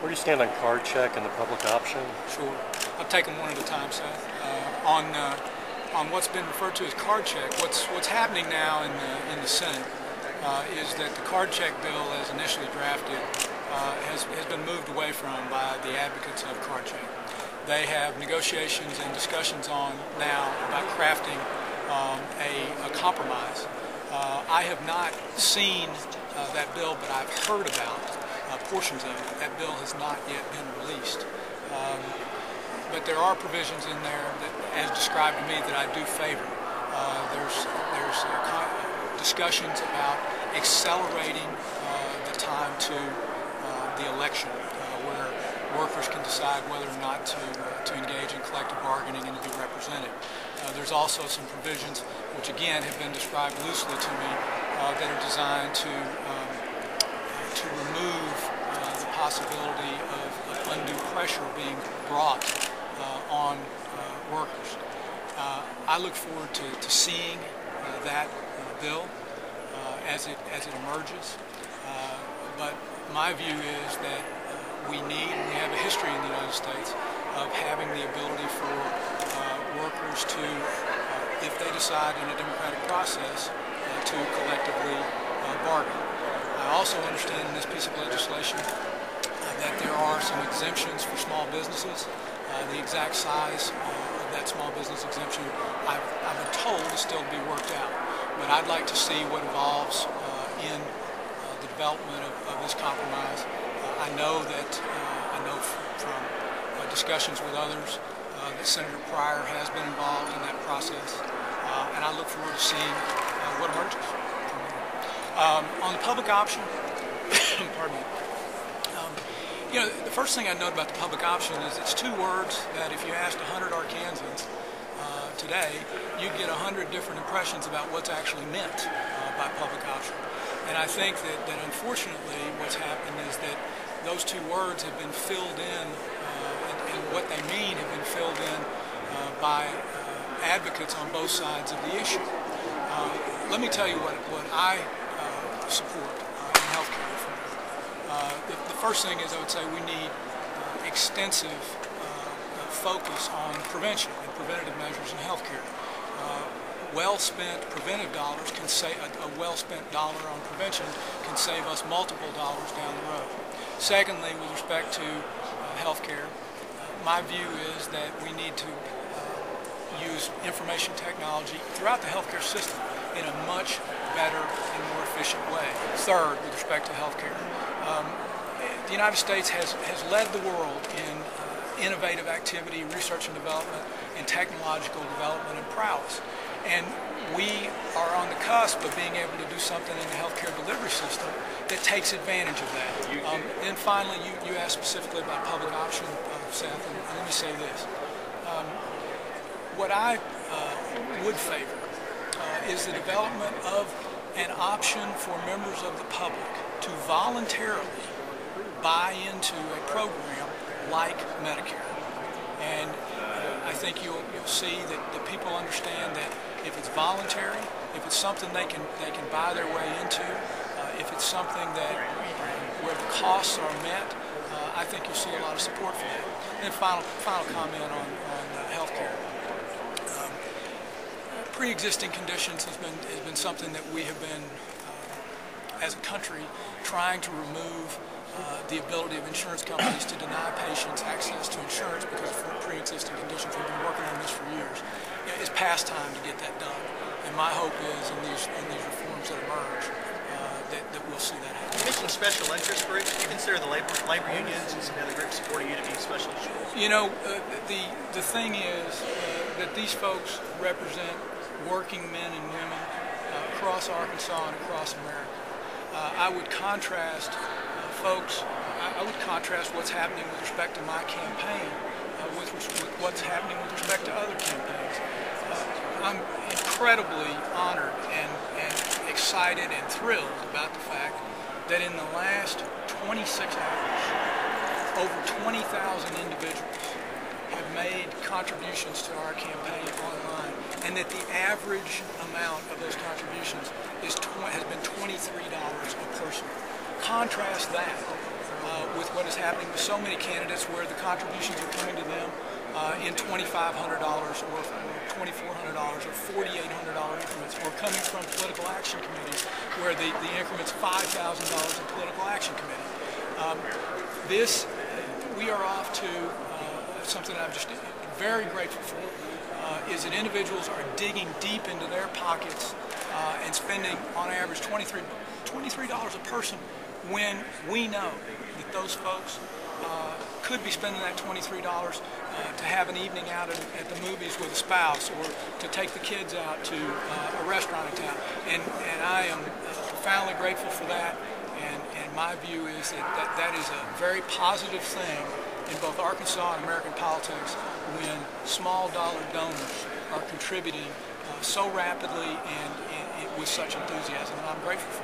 Where do you stand on card check and the public option? Sure. I'll take them one at a time, Seth. On what's been referred to as card check, what's happening now in the Senate is that the card check bill, as initially drafted, has been moved away from by the advocates of card check. They have negotiations and discussions on now about crafting a compromise. I have not seen that bill, but I've heard about portions of it. That bill has not yet been released. But there are provisions in there that, as described to me, that I do favor. There's discussions about accelerating the time to the election, where workers can decide whether or not to engage in collective bargaining and to be represented. There's also some provisions, which again have been described loosely to me, that are designed to remove the possibility of undue pressure being brought on workers. I look forward to seeing that bill as it emerges. But my view is that we have a history in the United States of having the ability for workers to, if they decide in a democratic process, to collectively bargain. I also understand in this piece of legislation that there are some exemptions for small businesses. The exact size of that small business exemption, I've been told, is still to be worked out. But I'd like to see what evolves in the development of this compromise. I know from discussions with others that Senator Pryor has been involved in that process, and I look forward to seeing what emerges from it. On the public option, pardon me. You know, the first thing I note about the public option is it's two words that if you asked 100 Arkansans today, you'd get 100 different impressions about what's actually meant by public option. And I think that unfortunately what's happened is that those two words have been filled in, and what they mean have been filled in by advocates on both sides of the issue. Let me tell you what I support in healthcare reform. The first thing is I would say we need extensive focus on prevention and preventative measures in healthcare. Well-spent preventive dollars can save a well-spent dollar on prevention can save us multiple dollars down the road. Secondly, with respect to healthcare, my view is that we need to use information technology throughout the healthcare system in a much better and more efficient way. Third, with respect to healthcare, the United States has led the world in innovative activity, research and development, and technological development and prowess. And we are on the cusp of being able to do something in the healthcare delivery system that takes advantage of that. And finally, you asked specifically about public option, Seth, and let me say this. What I would favor is the development of an option for members of the public to voluntarily buy into a program like Medicare. And I think you'll see that people understand that if it's voluntary, if it's something they can buy their way into, if it's something that where the costs are met, I think you'll see a lot of support for that. And then final comment on healthcare. Pre-existing conditions has been something that we have been, as a country, trying to remove the ability of insurance companies to deny patients access to insurance because of pre-existing conditions. We've been working on this for years. It's past time to get that done, and my hope is in these reforms that emerge that we'll see that happen. You mentioned special interest groups. Do you consider the labor unions and some other groups supporting you to be special interest groups? You know, the thing is that these folks represent working men and women across Arkansas and across America. I would contrast what's happening with respect to my campaign with what's happening with respect to other campaigns. I'm incredibly honored and excited and thrilled about the fact that in the last 26 hours, over 20,000 individuals have made contributions to our campaign online, and that the average amount of those contributions has been $23 a person. Contrast that with what is happening with so many candidates where the contributions are coming to them in $2,500 or $2,400 or $4,800 increments, or coming from political action committees where the increment's $5,000 in political action committee. We are off to something I'm just very grateful for, is that individuals are digging deep into their pockets and spending on average $23 a person, when we know that those folks could be spending that $23 to have an evening out at the movies with a spouse, or to take the kids out to a restaurant in town. And I am profoundly grateful for that. And my view is that is a very positive thing in both Arkansas and American politics when small dollar donors are contributing so rapidly and with such enthusiasm. And I'm grateful for